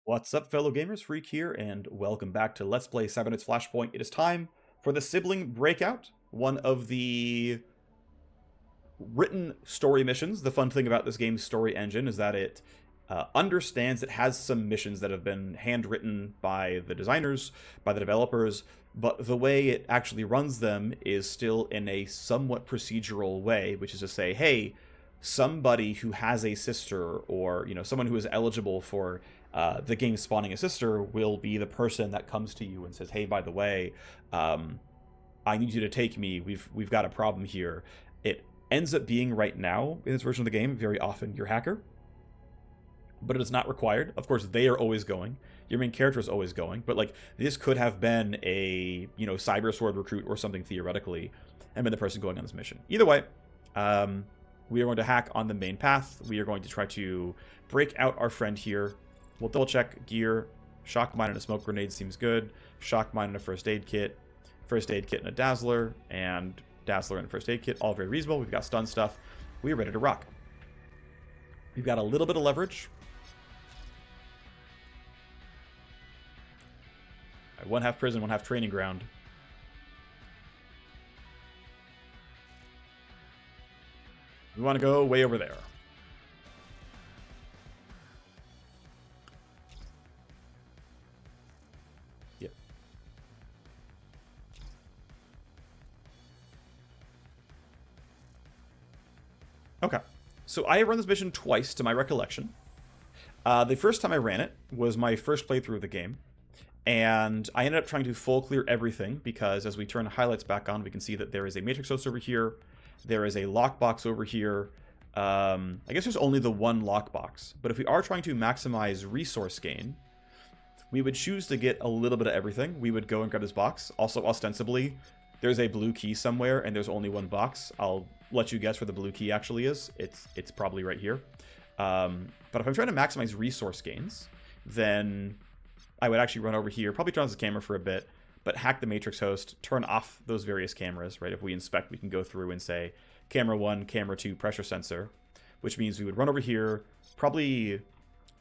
What's up, fellow gamers? Phreak here, and welcome back to Let's Play 7 Minutes Flashpoint. It is time for the Sibling Breakout, one of the written story missions. The fun thing about this game's story engine is that it understands it has some missions that have been handwritten by the designers, by the developers, but the way it actually runs them is still in a somewhat procedural way, which is to say, hey, somebody who has a sister, or someone who is eligible for the game spawning a sister, will be the person that comes to you and says, hey, by the way, I need you to take me. We've got a problem here. It ends up being, right now in this version of the game, very often your hacker, but it is not required. Of course, they are always going. Your main character is always going, but like this could have been a cyber sword recruit or something theoretically, and been the person going on this mission. Either way, we are going to hack on the main path. We are going to try to break out our friend here. We'll double check gear. Shock mine and a smoke grenade seems good. Shock mine and a first aid kit. First aid kit and a dazzler. And dazzler and a first aid kit. All very reasonable. We've got stun stuff. We are ready to rock. We've got a little bit of leverage. All right, one half prison, one half training ground. We want to go way over there. Yep. Okay. So I have run this mission twice, to my recollection. The first time I ran it was my first playthrough of the game. And I ended up trying to full clear everything, because as we turn the highlights back on, we can see that there is a matrix host over here. There is a lockbox over here. I guess there's only the one lockbox. But if we are trying to maximize resource gain, we would choose to get a little bit of everything. We would go and grab this box. Also, ostensibly, there's a blue key somewhere, and there's only one box. I'll let you guess where the blue key actually is. It's probably right here. But if I'm trying to maximize resource gains, then I would actually run over here, probably turn on the camera for a bit, but hack the matrix host, turn off those various cameras, right? If we inspect, we can go through and say, camera 1, camera 2, pressure sensor, which means we would run over here, probably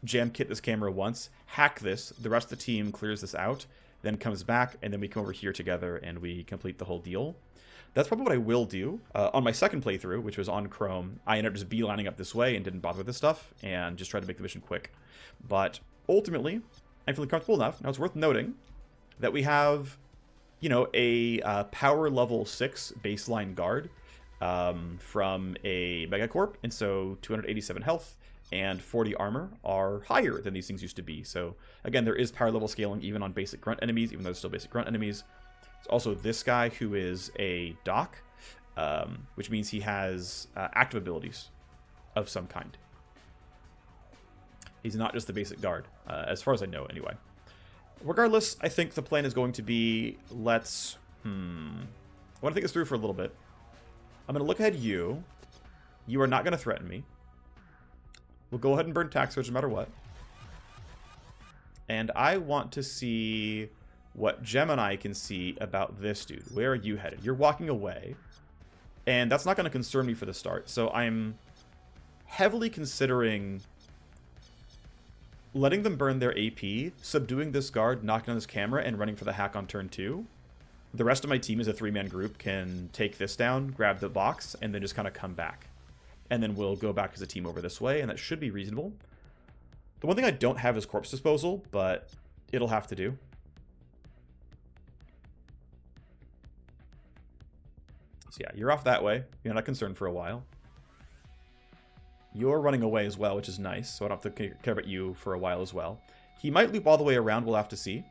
jam kit this camera once, hack this, the rest of the team clears this out, then comes back, and then we come over here together and we complete the whole deal. That's probably what I will do. On my second playthrough, which was on Chrome, I ended up just beelining up this way and didn't bother with this stuff, and just tried to make the mission quick. But ultimately, I'm feeling comfortable enough. Now, it's worth noting that we have, a power level 6 baseline guard from a Megacorp, and so 287 health and 40 armor are higher than these things used to be. So, again, there is power level scaling even on basic grunt enemies, even though there's still basic grunt enemies. There's also this guy who is a doc, which means he has active abilities of some kind. He's not just the basic guard, as far as I know, anyway. Regardless, I think the plan is going to be, I want to think this through for a little bit. I'm going to look ahead at you. You are not going to threaten me. We'll go ahead and burn tax surge no matter what. And I want to see what Gemini can see about this dude. Where are you headed? You're walking away. And that's not going to concern me for the start. So I'm heavily considering letting them burn their AP, subduing this guard, knocking on this camera, and running for the hack on turn 2. The rest of my team as a 3-man group can take this down, grab the box, and then just kind of come back. And then we'll go back as a team over this way, and that should be reasonable. The one thing I don't have is corpse disposal, but it'll have to do. So yeah, you're off that way. You're not concerned for a while. You're running away as well, which is nice, so I don't have to care about you for a while as well. He might loop all the way around, we'll have to see.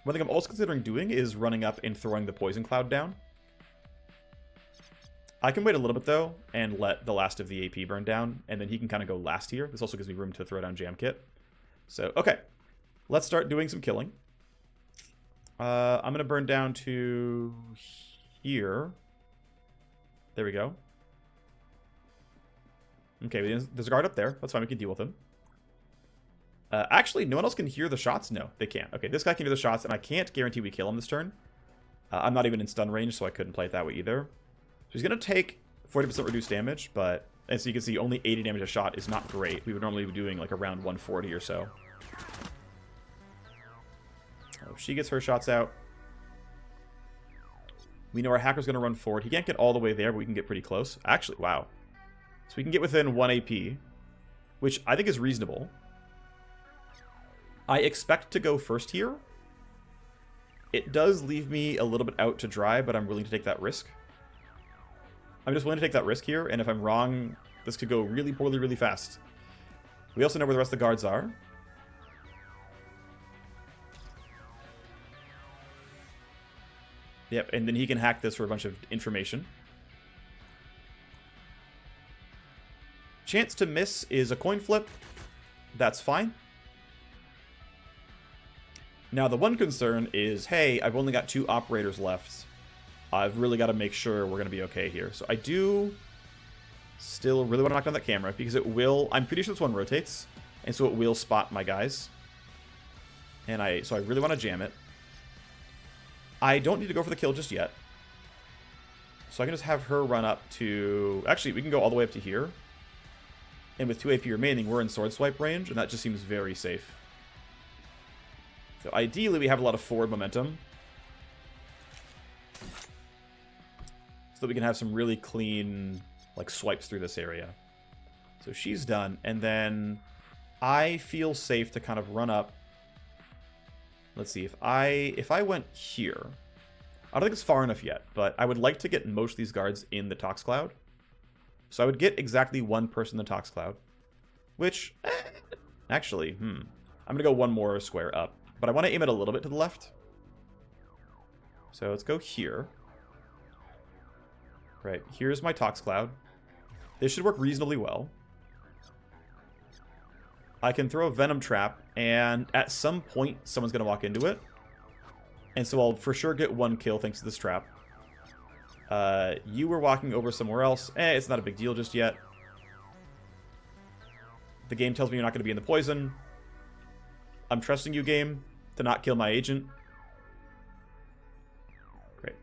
One thing I'm also considering doing is running up and throwing the poison cloud down. I can wait a little bit, though, and let the last of the AP burn down, and then he can kind of go last here. This also gives me room to throw down jam kit. So, okay. Let's start doing some killing. I'm going to burn down to here. There we go. Okay, there's a guard up there. That's fine, we can deal with him. Actually, no one else can hear the shots? No, they can't. Okay, this guy can hear the shots, and I can't guarantee we kill him this turn. I'm not even in stun range, so I couldn't play it that way either. So he's going to take 40% reduced damage, but And so you can see only 80 damage a shot is not great. We would normally be doing like around 140 or so. Oh, she gets her shots out. We know our hacker's going to run forward. He can't get all the way there, but we can get pretty close. Actually, wow. So we can get within 1 AP, which I think is reasonable. I expect to go first here. It does leave me a little bit out to dry, but I'm willing to take that risk. I'm just willing to take that risk here, and if I'm wrong, this could go really poorly really fast. We also know where the rest of the guards are. Yep, and then he can hack this for a bunch of information. Chance to miss is a coin flip. That's fine. Now, the one concern is, hey, I've only got 2 operators left. I've really got to make sure we're going to be okay here. So I do still really want to knock down that camera because it will... I'm pretty sure this one rotates, and so it will spot my guys. And so I really want to jam it. I don't need to go for the kill just yet. So I can just have her run up to... Actually, we can go all the way up to here. And with 2 AP remaining, we're in sword swipe range, and that just seems very safe. So ideally, we have a lot of forward momentum. So that we can have some really clean, like, swipes through this area. So she's done. And then I feel safe to kind of run up. Let's see, if I went here, I don't think it's far enough yet, but I would like to get most of these guards in the Tox Cloud. So I would get exactly 1 person in the Tox Cloud, which, actually, I'm going to go 1 more square up, but I want to aim it a little bit to the left. So let's go here. Right, here's my Tox Cloud. This should work reasonably well. I can throw a Venom Trap, and at some point, someone's going to walk into it. And so I'll for sure get 1 kill thanks to this trap. You were walking over somewhere else. It's not a big deal just yet. The game tells me you're not going to be in the poison. I'm trusting you, game, to not kill my agent. Great.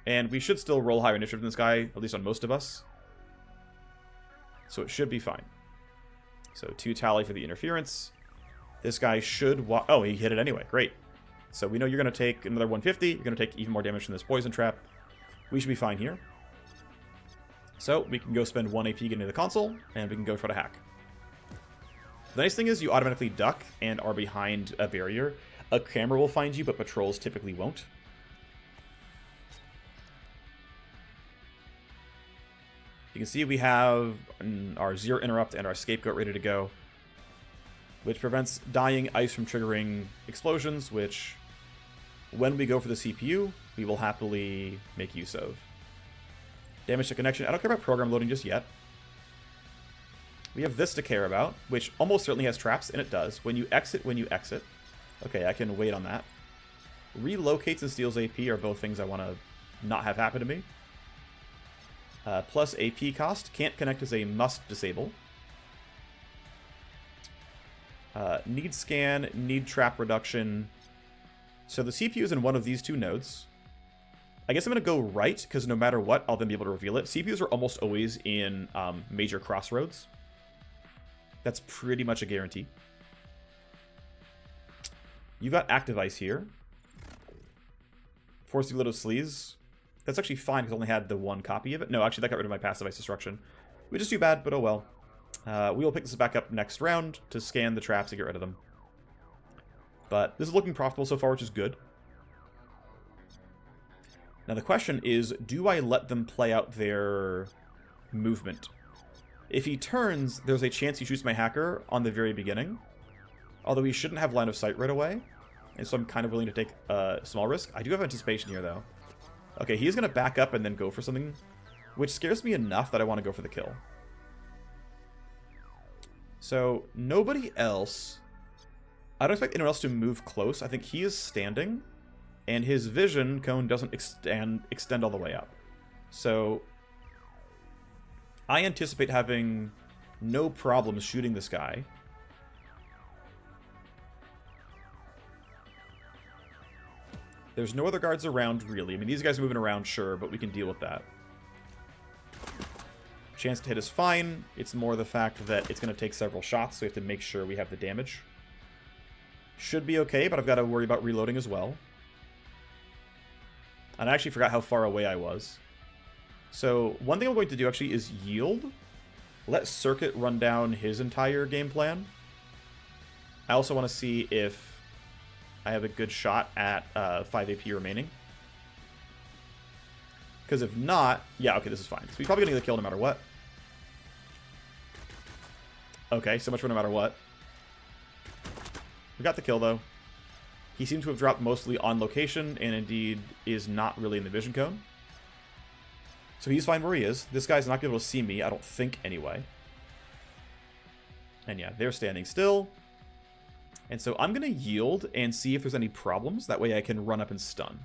And we should still roll higher initiative than this guy, at least on most of us. So it should be fine. So 2 tally for the interference. This guy should walk... Oh, he hit it anyway. Great. So we know you're going to take another 150. You're going to take even more damage from this poison trap. We should be fine here. So we can go spend 1 AP getting to the console, and we can go try to hack. The nice thing is you automatically duck and are behind a barrier. A camera will find you, but patrols typically won't. You can see we have our Zero Interrupt and our Scapegoat ready to go, which prevents dying ice from triggering explosions, which, when we go for the CPU, we will happily make use of. Damage to connection. I don't care about program loading just yet. We have this to care about, which almost certainly has traps, and it does. When you exit. Okay, I can wait on that. Relocates and steals AP are both things I want to not have happen to me. Plus AP cost. Can't connect is a must disable. Need scan, need trap reduction. So the CPU is in one of these 2 nodes. I guess I'm going to go right, because no matter what, I'll then be able to reveal it. CPUs are almost always in major crossroads. That's pretty much a guarantee. You got Active Ice here. Force the Little Sleaze. That's actually fine, because I only had the 1 copy of it. No, actually, that got rid of my Passive Ice Destruction. Which is too bad, but oh well. We will pick this back up next round to scan the traps and get rid of them. But this is looking profitable so far, which is good. Now the question is, do I let them play out their movement? If he turns, there's a chance he shoots my hacker on the very beginning. Although he shouldn't have line of sight right away. And so I'm kind of willing to take a small risk. I do have anticipation here, though. Okay, he's going to back up and then go for something, which scares me enough that I want to go for the kill. So, nobody else... I don't expect anyone else to move close. I think he is standing, and his vision cone doesn't extend all the way up. So, I anticipate having no problems shooting this guy. There's no other guards around, really. I mean, these guys are moving around, sure, but we can deal with that. Chance to hit is fine. It's more the fact that it's going to take several shots, so we have to make sure we have the damage. Should be okay, but I've got to worry about reloading as well. And I actually forgot how far away I was. So one thing I'm going to do actually is yield. Let Circuit run down his entire game plan. I also want to see if I have a good shot at 5 AP remaining. Because if not, yeah, okay, this is fine. So we're probably going to get the kill no matter what. Okay, so much for no matter what. We got the kill, though. He seems to have dropped mostly on location, and indeed is not really in the vision cone. So he's fine where he is. This guy's not going to be able to see me, I don't think, anyway. And yeah, they're standing still. And so I'm going to yield and see if there's any problems. That way I can run up and stun.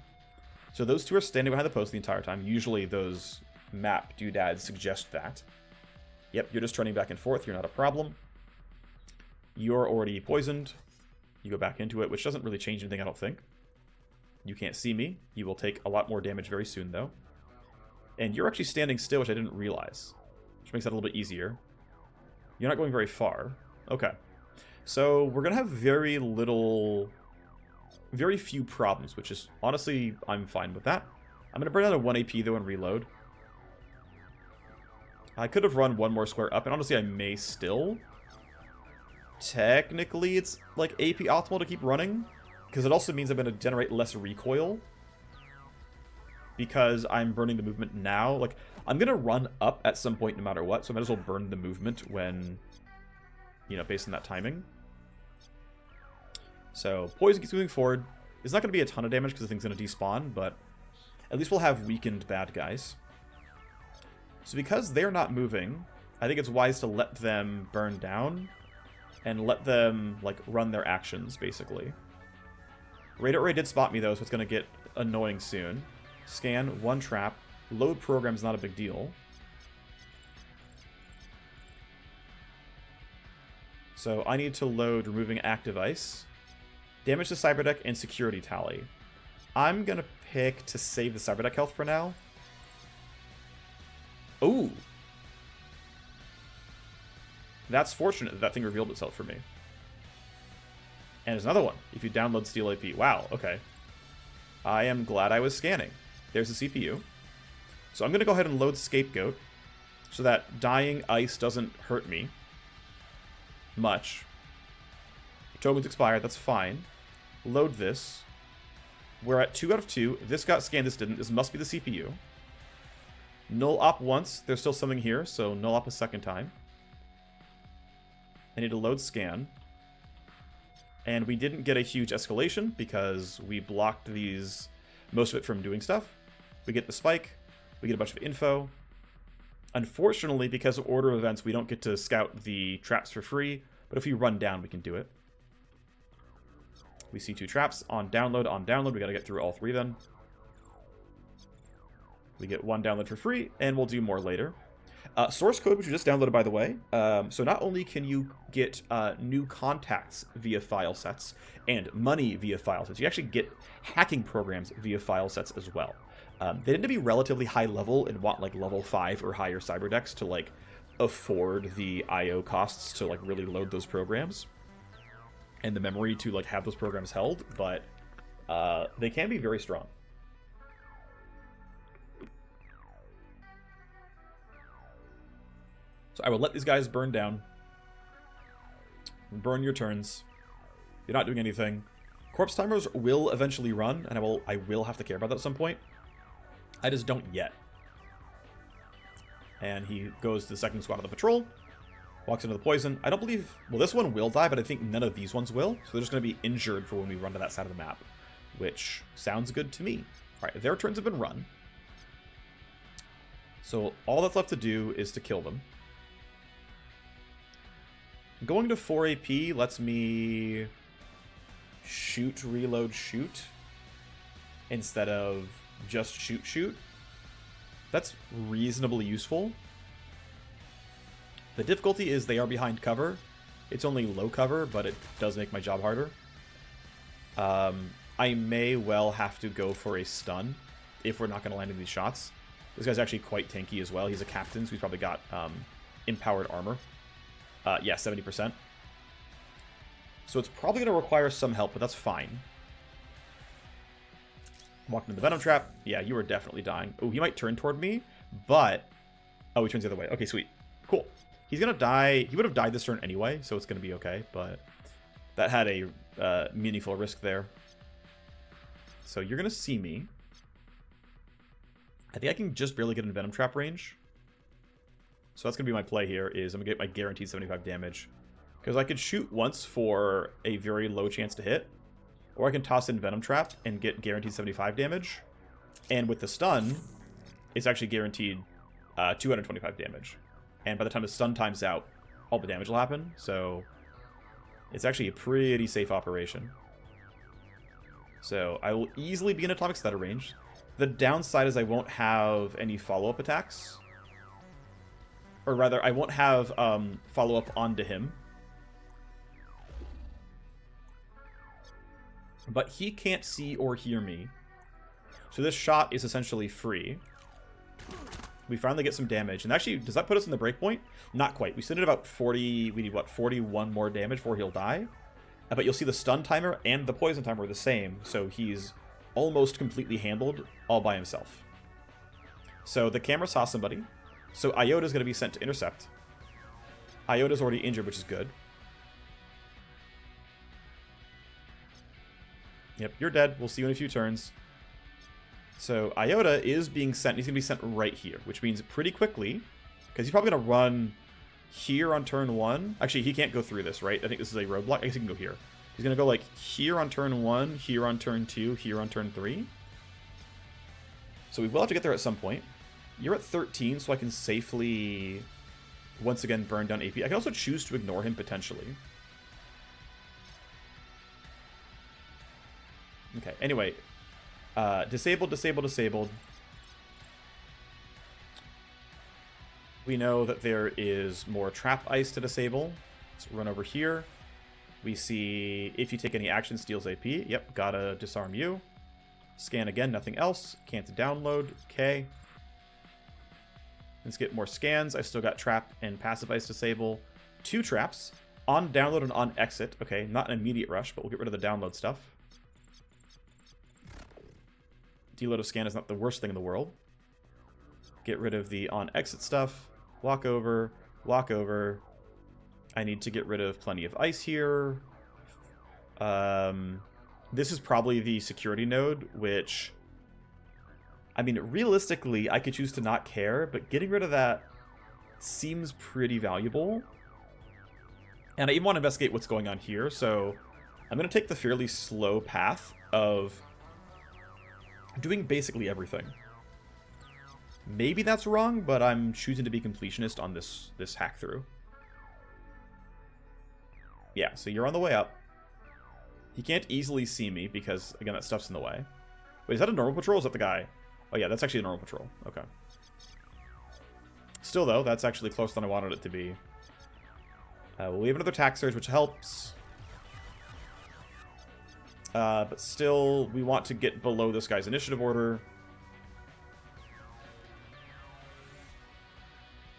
So those two are standing behind the post the entire time. Usually those map doodads suggest that. Yep, you're just turning back and forth. You're not a problem. You're already poisoned. You go back into it, which doesn't really change anything, I don't think. You can't see me. You will take a lot more damage very soon, though. And you're actually standing still, which I didn't realize. Which makes that a little bit easier. You're not going very far. Okay. So we're going to have very few problems, which is, honestly, I'm fine with that. I'm going to burn down to 1 AP, though, and reload. I could have run one more square up, and honestly, I may still. Technically, it's, like, AP optimal to keep running, because it also means I'm going to generate less recoil. Because I'm burning the movement now. Like, I'm going to run up at some point no matter what, so I might as well burn the movement when, you know, based on that timing. So, poison keeps moving forward. It's not going to be a ton of damage because the thing's going to despawn, but at least we'll have weakened bad guys. So because they're not moving, I think it's wise to let them burn down and let them, like, run their actions, basically. Radar Ray did spot me, though, so it's going to get annoying soon. Scan, one trap. Load program's not a big deal. So I need to load removing active ice. Damage to Cyberdeck and security tally. I'm going to pick to save the Cyberdeck health for now. Ooh. That's fortunate that that thing revealed itself for me. And there's another one. If you download Steel AP. Wow, okay. I am glad I was scanning. There's the CPU. So I'm going to go ahead and load Scapegoat so that dying ice doesn't hurt me much. Token's expired, that's fine. Load this. We're at 2 out of 2. This got scanned, this didn't. This must be the CPU. Null op once. There's still something here, so null op a second time. I need to load scan. And we didn't get a huge escalation because we blocked most of it from doing stuff. We get the spike. We get a bunch of info. Unfortunately, because of order of events, we don't get to scout the traps for free. But if we run down, we can do it. We see 2 traps on download, on download. We got to get through all 3 then. We get 1 download for free, and we'll do more later. Source code, which we just downloaded, by the way. So not only can you get new contacts via file sets and money via file sets, you actually get hacking programs via file sets as well. They tend to be relatively high level and want like level 5 or higher cyberdecks to like afford the IO costs to like really load those programs and the memory to like have those programs held, but they can be very strong. So I will let these guys burn down. Burn your turns. You're not doing anything. Corpse timers will eventually run, and I will have to care about that at some point. I just don't yet. And he goes to the second squad of the patrol. Walks into the poison. I don't believe... Well, this one will die, but I think none of these ones will. So they're just going to be injured for when we run to that side of the map. Which sounds good to me. Alright, their turns have been run. So all that's left to do is to kill them. Going to 4 AP lets me shoot, reload, shoot instead of just shoot, shoot. That's reasonably useful. The difficulty is they are behind cover. It's only low cover, but it does make my job harder. I may well have to go for a stun if we're not going to land in these shots. This guy's actually quite tanky as well. He's a captain, so he's probably got empowered armor. Yeah, 70%. So it's probably going to require some help, but that's fine. Walked into the Venom Trap. Yeah, you are definitely dying. Oh, he might turn toward me, but... Oh, he turns the other way. Okay, sweet. Cool. He's going to die. He would have died this turn anyway, so it's going to be okay, but that had a meaningful risk there. So you're going to see me. I think I can just barely get in Venom Trap range. So that's going to be my play here, is I'm going to get my guaranteed 75 damage. Because I could shoot once for a very low chance to hit, or I can toss in Venom Trap and get guaranteed 75 damage. And with the stun, it's actually guaranteed 225 damage. And by the time the stun time's out, all the damage will happen. So it's actually a pretty safe operation. So I will easily be in Atomic Stutter range. The downside is I won't have any follow-up attacks. Or rather, I won't have follow-up onto him. But he can't see or hear me. So this shot is essentially free. We finally get some damage. And actually, does that put us in the breakpoint? Not quite. We sit at about 40... We need, what, 41 more damage before he'll die? But you'll see the stun timer and the poison timer are the same. So he's almost completely handled all by himself. So the camera saw somebody. So Iota's going to be sent to intercept. Iota's already injured, which is good. Yep, you're dead. We'll see you in a few turns. So Iota is being sent. He's going to be sent right here, which means pretty quickly, because he's probably going to run here on turn 1. Actually, he can't go through this, right? I think this is a roadblock. I guess he can go here. He's going to go like here on turn 1, here on turn 2, here on turn 3. So we will have to get there at some point. You're at 13, so I can safely, once again, burn down AP. I can also choose to ignore him potentially. Okay, anyway. Disabled, disabled, disabled. We know that there is more trap ice to disable. Let's run over here. We see if you take any action, steals AP. Yep, gotta disarm you. Scan again, nothing else. Can't download. Okay. Let's get more scans. I've still got trap and passive ice disable. 2 traps. On download and on exit. Okay, not an immediate rush, but we'll get rid of the download stuff. Deload of scan is not the worst thing in the world. Get rid of the on exit stuff. Walk over. Walk over. I need to get rid of plenty of ice here. This is probably the security node, which... I mean, realistically, I could choose to not care, but getting rid of that seems pretty valuable. And I even want to investigate what's going on here, so I'm going to take the fairly slow path of doing basically everything. Maybe that's wrong, but I'm choosing to be completionist on this hack through. Yeah, so you're on the way up. He can't easily see me because, again, that stuff's in the way. Wait, is that a normal patrol or is that the guy? Oh yeah, that's actually a normal patrol. Okay. Still, though, that's actually closer than I wanted it to be. We have another attack surge, which helps. But still, we want to get below this guy's initiative order.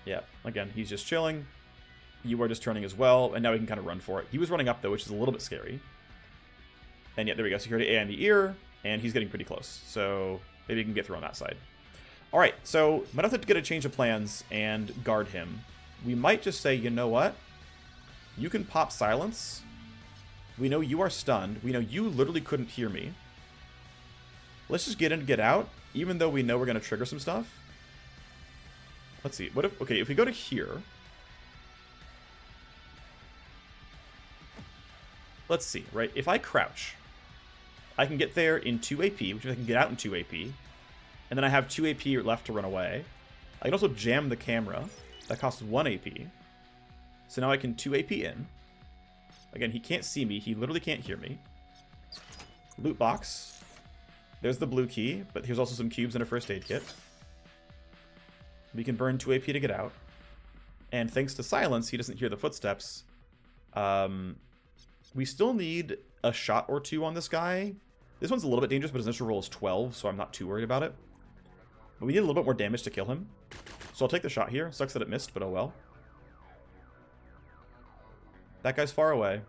Yeah, again, he's just chilling. You are just turning as well, and now we can kind of run for it. He was running up, though, which is a little bit scary. And yeah, there we go. Security A on the ear, and he's getting pretty close. So maybe we can get through on that side. All right, so might have to get a change of plans and guard him. We might just say, you know what? You can pop silence. We know you are stunned. We know you literally couldn't hear me. Let's just get in and get out, even though we know we're going to trigger some stuff. Let's see. What if... Okay, if we go to here... Let's see, right? If I crouch, I can get there in 2 AP, which means I can get out in 2 AP. And then I have 2 AP left to run away. I can also jam the camera. That costs 1 AP. So now I can 2 AP in. Again, he can't see me. He literally can't hear me. Loot box. There's the blue key, but here's also some cubes and a first aid kit. We can burn 2 AP to get out. And thanks to silence, he doesn't hear the footsteps. We still need a shot or 2 on this guy. This one's a little bit dangerous, but his initial roll is 12, so I'm not too worried about it. But we need a little bit more damage to kill him. So I'll take the shot here. Sucks that it missed, but oh well. That guy's far away.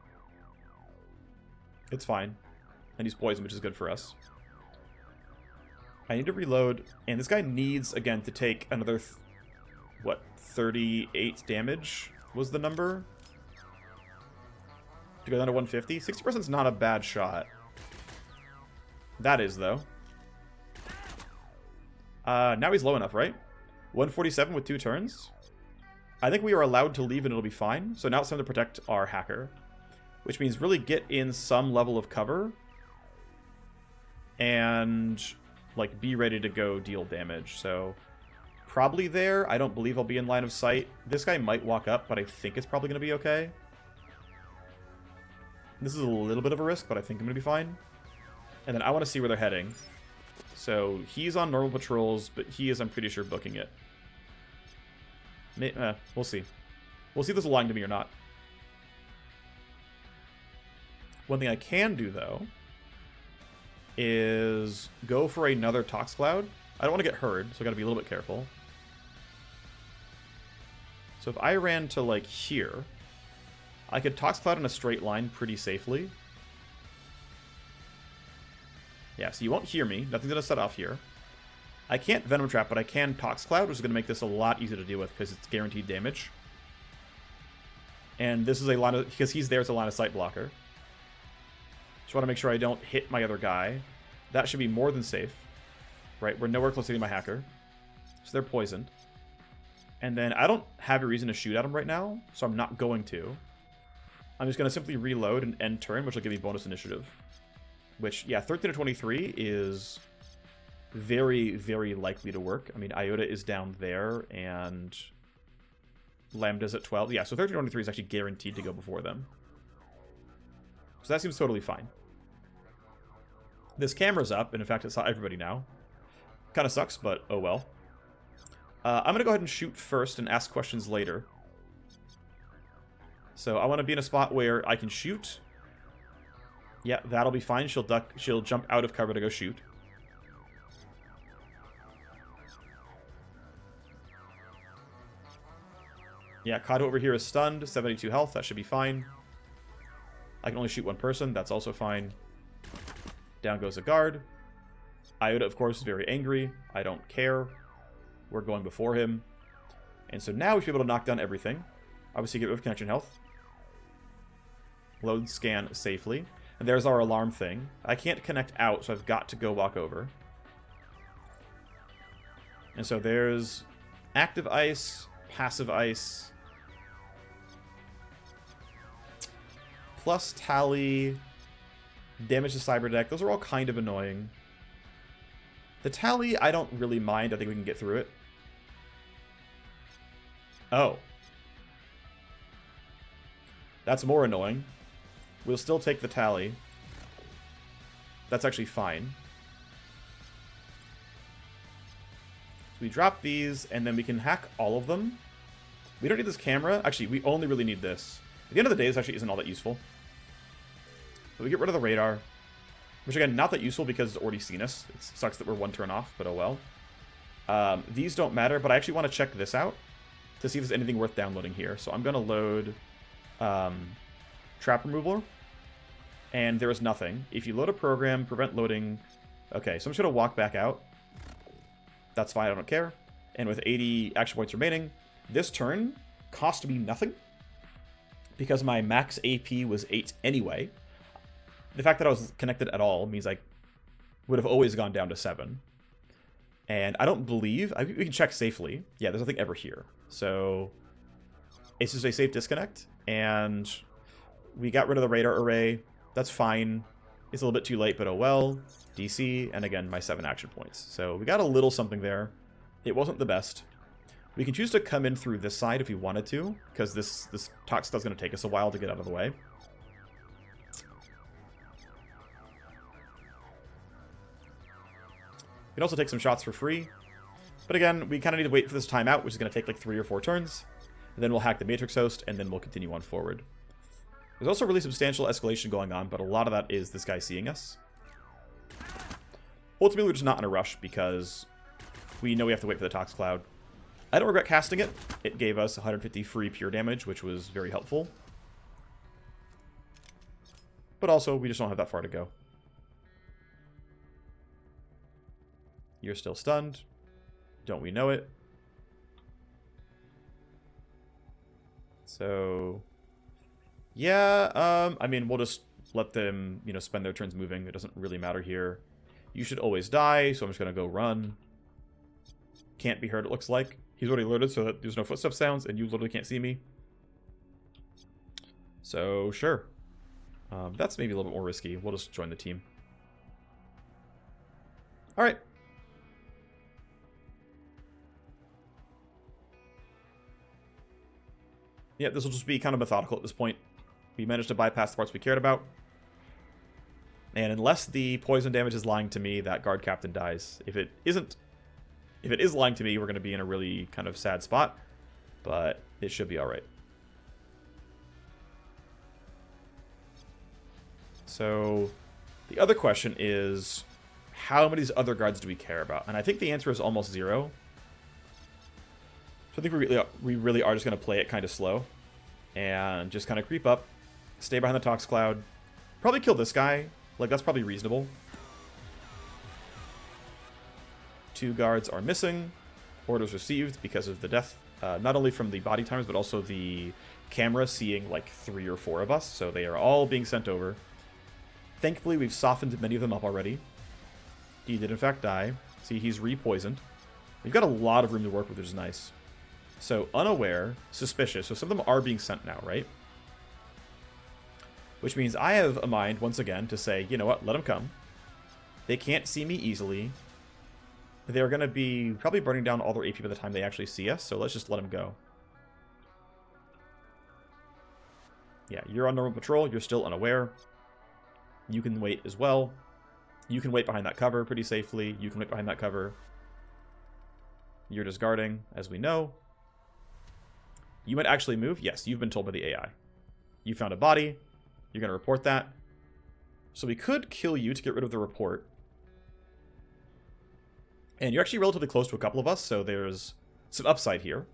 It's fine. And he's poisoned, which is good for us. I need to reload. And this guy needs, again, to take another, what, 38 damage was the number? To go down to 150? 60% is not a bad shot. That is, though. Now he's low enough, right? 147 with 2 turns. I think we are allowed to leave and it'll be fine. So now it's time to protect our hacker. Which means really get in some level of cover. And, like, be ready to go deal damage. So, probably there. I don't believe I'll be in line of sight. This guy might walk up, but I think it's probably going to be okay. This is a little bit of a risk, but I think I'm going to be fine. And then I want to see where they're heading. So, he's on normal patrols, but he is, I'm pretty sure, booking it. We'll see. We'll see if this is lying to me or not. One thing I can do, though, is go for another Tox Cloud. I don't want to get heard, so I got to be a little bit careful. So if I ran to, like, here, I could Tox Cloud in a straight line pretty safely. Yeah, so you won't hear me. Nothing's going to set off here. I can't Venom Trap, but I can Tox Cloud, which is going to make this a lot easier to deal with because it's guaranteed damage. And this is a line of... because he's there, it's a line of sight blocker. Just want to make sure I don't hit my other guy. That should be more than safe. Right, we're nowhere close to hitting my hacker. So they're poisoned. And then I don't have a reason to shoot at him right now, so I'm not going to. I'm just going to simply reload and end turn, which will give me bonus initiative. Which, yeah, 13 to 23 is very, very likely to work. I mean, Iota is down there, and Lambda's at 12. Yeah, so 13 to 23 is actually guaranteed to go before them. So that seems totally fine. This camera's up, and in fact, it saw everybody now. Kind of sucks, but oh well. I'm going to go ahead and shoot first and ask questions later. So I want to be in a spot where I can shoot. Yeah, that'll be fine. She'll duck. She'll jump out of cover to go shoot. Yeah, Kato over here is stunned. 72 health. That should be fine. I can only shoot one person. That's also fine. Down goes a guard. Iota, of course, is very angry. I don't care. We're going before him. And so now we should be able to knock down everything. Obviously, get rid of connection health. Load scan safely. And there's our alarm thing. I can't connect out, so I've got to go walk over. And so there's active ice, passive ice, plus tally, damage to cyber deck. Those are all kind of annoying. The tally, I don't really mind. I think we can get through it. Oh. That's more annoying. We'll still take the tally. That's actually fine. We drop these, and then we can hack all of them. We don't need this camera. Actually, we only really need this. At the end of the day, this actually isn't all that useful. But we get rid of the radar. Which, again, not that useful because it's already seen us. It sucks that we're one turn off, but oh well. These don't matter, but I actually want to check this out to see if there's anything worth downloading here. So I'm going to load Trap Removal, and there is nothing. If you load a program, prevent loading. Okay, so I'm just going to walk back out. That's fine, I don't care. And with 80 action points remaining, this turn cost me nothing because my max AP was 8 anyway. The fact that I was connected at all means I would have always gone down to 7. And I don't believe... we can check safely. Yeah, there's nothing ever here. So it's just a safe disconnect. And we got rid of the radar array. That's fine. It's a little bit too late, but oh well. DC, and again, my 7 action points. So we got a little something there. It wasn't the best. We can choose to come in through this side if we wanted to, because this Tox Cloud's going to take us a while to get out of the way. We can also take some shots for free. But again, we kind of need to wait for this timeout, which is going to take like 3 or 4 turns. And then we'll hack the Matrix Host, and then we'll continue on forward. There's also really substantial escalation going on, but a lot of that is this guy seeing us. Ultimately, we're just not in a rush because We know we have to wait for the Tox Cloud. I don't regret casting it. It gave us 150 free pure damage, which was very helpful. But also, we just don't have that far to go. You're still stunned. Don't we know it? So, yeah, I mean, we'll just let them, you know, spend their turns moving. It doesn't really matter here. You should always die, so I'm just going to go run. Can't be heard, it looks like. He's already alerted so that there's no footstep sounds, and you literally can't see me. So, sure. That's maybe a little bit more risky. We'll just join the team. Alright. Yeah, this will just be kind of methodical at this point. We managed to bypass the parts we cared about. And unless the poison damage is lying to me, that guard captain dies. If it isn't, if it is lying to me, we're going to be in a really kind of sad spot. But it should be alright. So, the other question is, how many of these other guards do we care about? And I think the answer is almost 0. So I think we really are just going to play it kind of slow. And just kind of creep up. Stay behind the Tox Cloud. Probably kill this guy. Like, that's probably reasonable. 2 guards are missing. Orders received because of the death. Not only from the body timers, but also the camera seeing like 3 or 4 of us. So they are all being sent over. Thankfully, we've softened many of them up already. He did, in fact, die. See, he's re-poisoned. We've got a lot of room to work with, which is nice. So, unaware, suspicious. So some of them are being sent now, right? Which means I have a mind, once again, to say, you know what, let them come. They can't see me easily. They're going to be probably burning down all their AP by the time they actually see us, so let's just let them go. Yeah, you're on normal patrol. You're still unaware. You can wait as well. You can wait behind that cover pretty safely. You can wait behind that cover. You're just guarding, as we know. You might actually move. Yes, you've been told by the AI. You found a body. You're going to report that. So we could kill you to get rid of the report. And you're actually relatively close to a couple of us, so there's some upside here.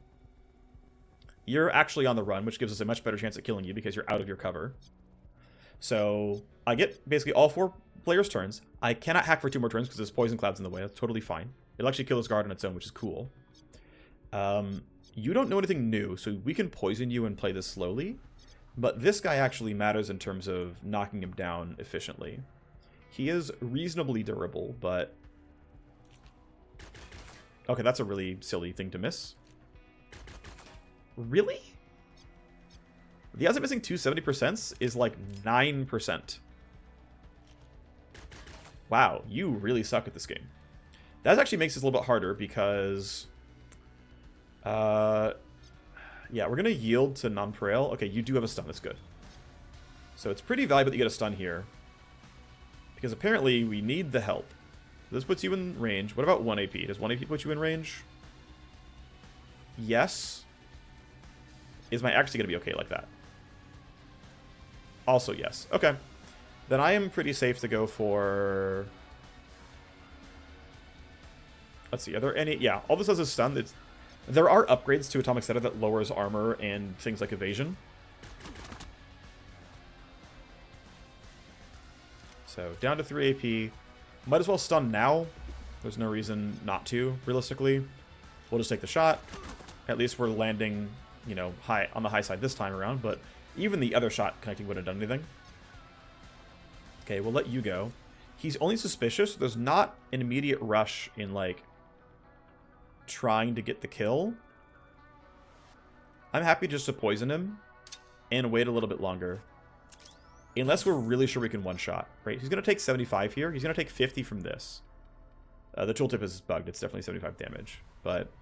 You're actually on the run, which gives us a much better chance at killing you because you're out of your cover. So I get basically all 4 players' turns. I cannot hack for 2 more turns because this poison cloud's in the way. That's totally fine. It'll actually kill this guard on its own, which is cool. You don't know anything new, so we can poison you and play this slowly. But this guy actually matters in terms of knocking him down efficiently. He is reasonably durable, but... Okay, that's a really silly thing to miss. Really? The odds of missing 270% is like 9%. Wow, you really suck at this game. That actually makes this a little bit harder because... yeah, we're going to yield to Nonpareil. Okay, you do have a stun. That's good. So it's pretty valuable that you get a stun here. Because apparently we need the help. This puts you in range. What about 1 AP? Does 1 AP put you in range? Yes. Is my accuracy going to be okay like that? Also yes. Okay. Then I am pretty safe to go for... Let's see. Are there any... Yeah, all this does is stun. There are upgrades to Atomic Zeta that lowers armor and things like evasion. So, down to 3 AP. Might as well stun now. There's no reason not to, realistically. We'll just take the shot. At least we're landing, you know, high on the high side this time around, but even the other shot connecting wouldn't have done anything. Okay, we'll let you go. He's only suspicious. There's not an immediate rush in, like, trying to get the kill. I'm happy just to poison him and wait a little bit longer. Unless we're really sure we can one-shot, right? He's going to take 75 here. He's going to take 50 from this. The tooltip is bugged. It's definitely 75 damage. But,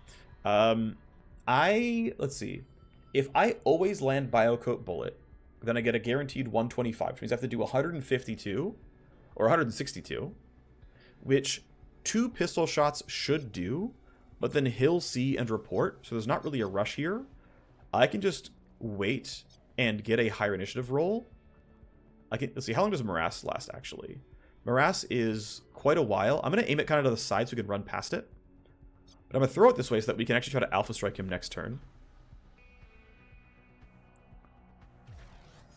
let's see. If I always land Biocoat Bullet, then I get a guaranteed 125, which means I have to do 152 or 162, which 2 pistol shots should do, but then he'll see and report, so there's not really a rush here. I can just wait and get a higher initiative roll. Let's see, how long does Morass last, actually? Morass is quite a while. I'm going to aim it kind of to the side so we can run past it. But I'm going to throw it this way so that we can actually try to Alpha Strike him next turn.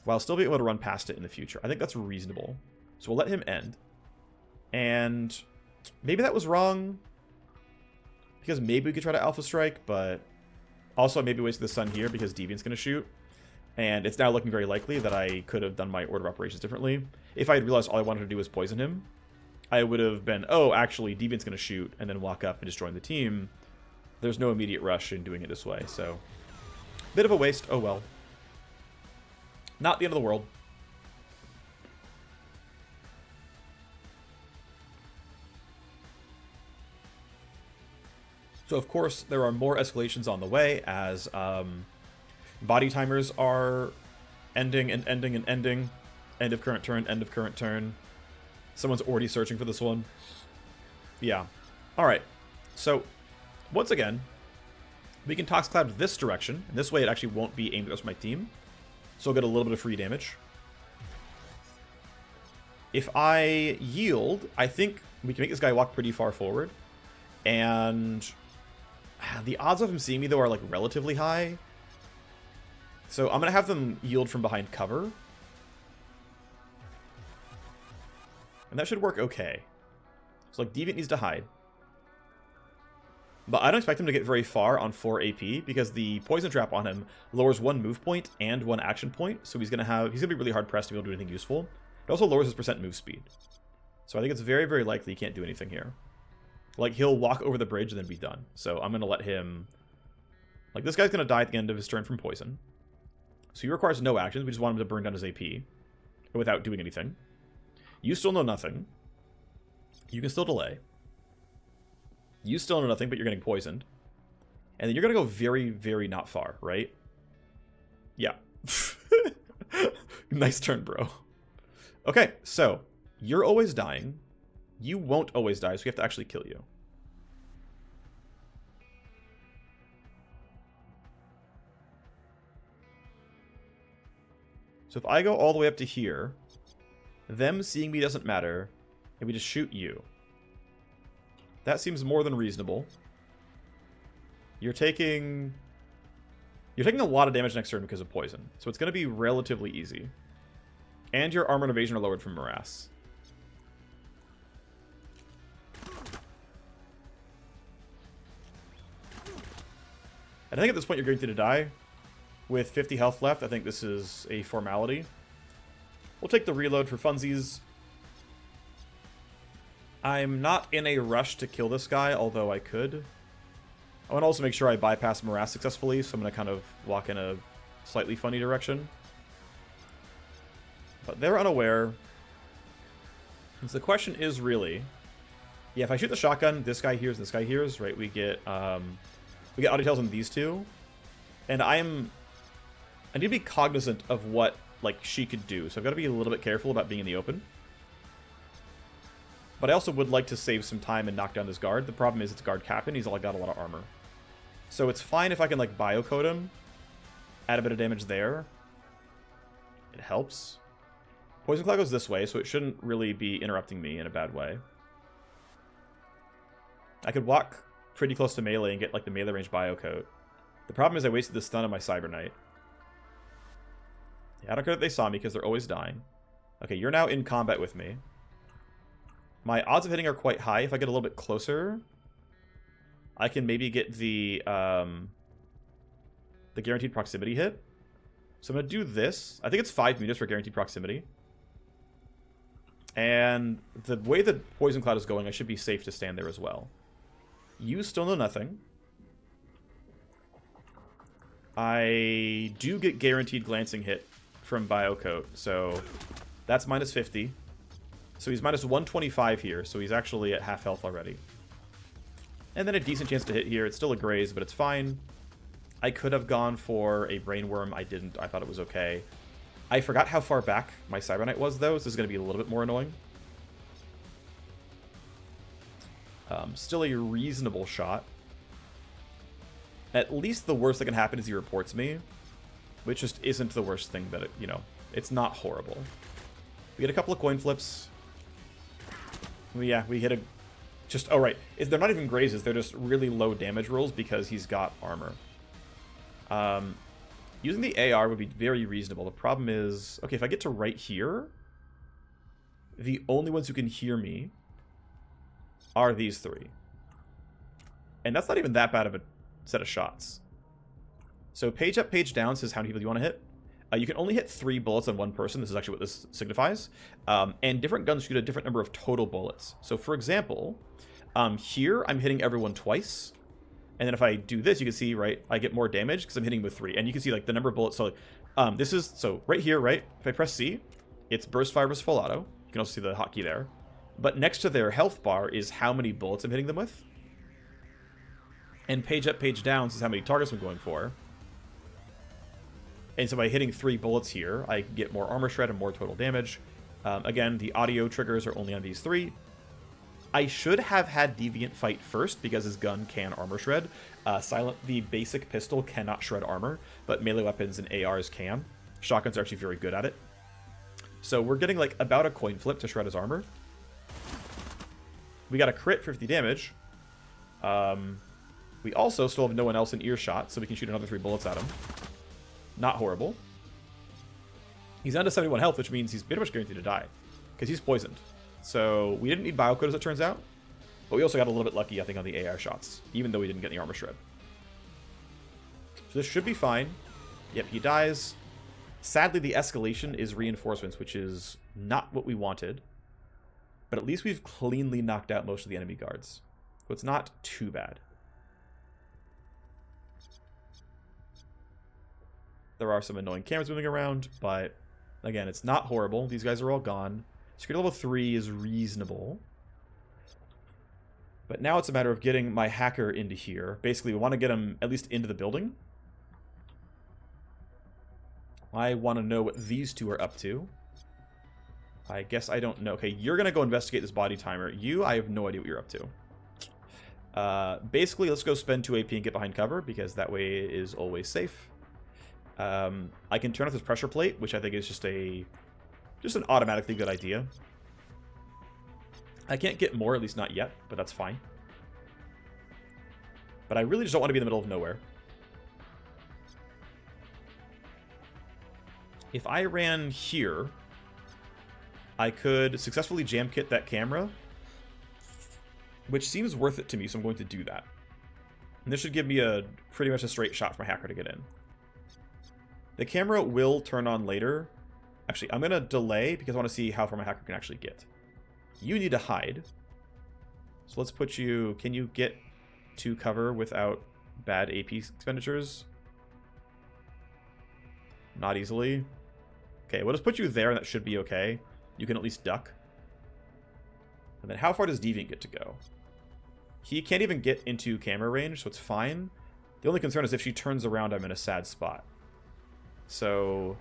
While still be able to run past it in the future. I think that's reasonable. So we'll let him end. And maybe that was wrong. Because maybe we could try to Alpha Strike, but also I maybe wasted the sun here because Deviant's going to shoot. And it's now looking very likely that I could have done my order of operations differently. If I had realized all I wanted to do was poison him, I would have been, oh, actually, Deviant's going to shoot, and then walk up and just join the team. There's no immediate rush in doing it this way, so... Bit of a waste. Oh, well. Not the end of the world. So, of course, there are more escalations on the way as body timers are ending and ending and ending. End of current turn, end of current turn. Someone's already searching for this one. Yeah. Alright. So, once again, we can Tox Cloud this direction. And this way it actually won't be aimed at the rest of my team. So I'll get a little bit of free damage. If I yield, I think we can make this guy walk pretty far forward. And the odds of him seeing me, though, are like relatively high. So I'm going to have them yield from behind cover. And that should work okay. So like Deviant needs to hide. But I don't expect him to get very far on 4 AP because the poison trap on him lowers 1 move point and 1 action point. So he's gonna be really hard pressed to be able to do anything useful. It also lowers his percent move speed. So I think it's very, very likely he can't do anything here. Like he'll walk over the bridge and then be done. So I'm gonna let him, like this guy's gonna die at the end of his turn from poison. So he requires no actions. We just want him to burn down his AP without doing anything. You still know nothing. You can still delay. You still know nothing, but you're getting poisoned. And then you're going to go very, very not far, right? Yeah. Nice turn, bro. Okay, so you're always dying. You won't always die, so we have to actually kill you. So if I go all the way up to here, them seeing me doesn't matter, and we just shoot you. That seems more than reasonable. You're taking a lot of damage next turn because of poison, so it's going to be relatively easy. And your armor and evasion are lowered from morass. And I think at this point you're guaranteed to die. With 50 health left, I think this is a formality. We'll take the reload for funsies. I'm not in a rush to kill this guy, although I could. I want to also make sure I bypass morass successfully, so I'm going to kind of walk in a slightly funny direction. But they're unaware. So the question is really... Yeah, if I shoot the shotgun, this guy hears, this guy hears, right? We get audio tails on these two. And I need to be cognizant of what like she could do, so I've got to be a little bit careful about being in the open. But I also would like to save some time and knock down this guard. The problem is it's guard captain. He's got a lot of armor. So it's fine if I can, like, biocode him. Add a bit of damage there. It helps. Poison Cloud goes this way, so it shouldn't really be interrupting me in a bad way. I could walk pretty close to melee and get, like, the melee range biocode. The problem is I wasted the stun on my Cyber Knight. Yeah, I don't care that they saw me because they're always dying. Okay, you're now in combat with me. My odds of hitting are quite high. If I get a little bit closer, I can maybe get the guaranteed proximity hit. So I'm going to do this. I think it's 5 meters for guaranteed proximity. And the way the Poison Cloud is going, I should be safe to stand there as well. You still know nothing. I do get guaranteed glancing hit from Biocoat, so that's minus 50. So he's minus 125 here, so he's actually at half health already. And then a decent chance to hit here. It's still a graze, but it's fine. I could have gone for a Brainworm. I didn't. I thought it was okay. I forgot how far back my Cyber Knight was, though, so this is going to be a little bit more annoying. Still a reasonable shot. At least the worst that can happen is he reports me, which just isn't the worst thing that, it's not horrible. We get a couple of coin flips. Yeah, we hit Just, oh right, they're not even grazes, they're just really low damage rolls because he's got armor. Using the AR would be very reasonable. The problem is, okay, if I get to right here, the only ones who can hear me are these three. And that's not even that bad of a set of shots. So page up, page down says how many people do you want to hit. You can only hit 3 bullets on one person. This is actually what this signifies. And different guns shoot a different number of total bullets. So for example, here I'm hitting everyone twice. And then if I do this, you can see, right, I get more damage because I'm hitting with 3. And you can see, like, the number of bullets. So this is, so right here, right, if I press C, it's burst fire versus full auto. You can also see the hotkey there. But next to their health bar is how many bullets I'm hitting them with. And page up, page down is how many targets I'm going for. And so by hitting 3 bullets here, I get more armor shred and more total damage. Again, the audio triggers are only on these 3. I should have had Deviant fight first because his gun can armor shred. The basic pistol cannot shred armor, but melee weapons and ARs can. Shotguns are actually very good at it. So we're getting like about a coin flip to shred his armor. We got a crit for 50 damage. We also still have no one else in earshot, so we can shoot another 3 bullets at him. Not horrible. He's down to 71 health, which means he's pretty much guaranteed to die, because he's poisoned. So we didn't need biocode, as it turns out, but we also got a little bit lucky, I think, on the AR shots, even though we didn't get the armor shred. So this should be fine. Yep, he dies. Sadly, the escalation is reinforcements, which is not what we wanted, but at least we've cleanly knocked out most of the enemy guards, so it's not too bad. There are some annoying cameras moving around, but again, it's not horrible. These guys are all gone. Security level 3 is reasonable. But now it's a matter of getting my hacker into here. Basically, we want to get him at least into the building. I want to know what these two are up to. I guess I don't know. Okay, you're going to go investigate this body timer. I have no idea what you're up to. Basically, let's go spend 2 AP and get behind cover, because that way it is always safe. I can turn off this pressure plate, which I think is just an automatically good idea. I can't get more, at least not yet, but that's fine. But I really just don't want to be in the middle of nowhere. If I ran here, I could successfully jam kit that camera, which seems worth it to me, so I'm going to do that. And this should give me pretty much a straight shot for my hacker to get in. The camera will turn on later. Actually, I'm going to delay because I want to see how far my hacker can actually get. You need to hide. So let's put you... Can you get to cover without bad AP expenditures? Not easily. Okay, we'll just put you there and that should be okay. You can at least duck. And then how far does Deviant get to go? He can't even get into camera range, so it's fine. The only concern is if she turns around, I'm in a sad spot. So,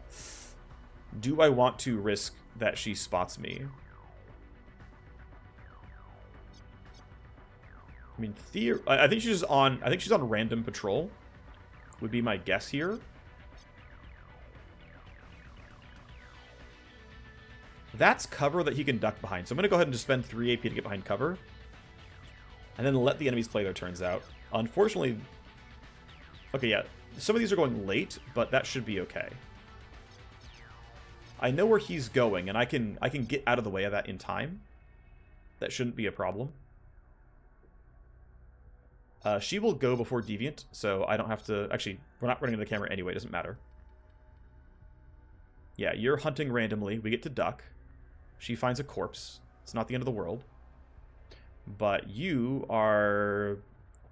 do I want to risk that she spots me? I mean, I think she's on. I think she's on random patrol. Would be my guess here. That's cover that he can duck behind. So I'm gonna go ahead and just spend 3 AP to get behind cover, and then let the enemies play their turns out. Unfortunately, okay, yeah. Some of these are going late, but that should be okay. I know where he's going, and I can get out of the way of that in time. That shouldn't be a problem. She will go before Deviant, so I don't have to... Actually, we're not running into the camera anyway, it doesn't matter. Yeah, you're hunting randomly. We get to duck. She finds a corpse. It's not the end of the world. But you are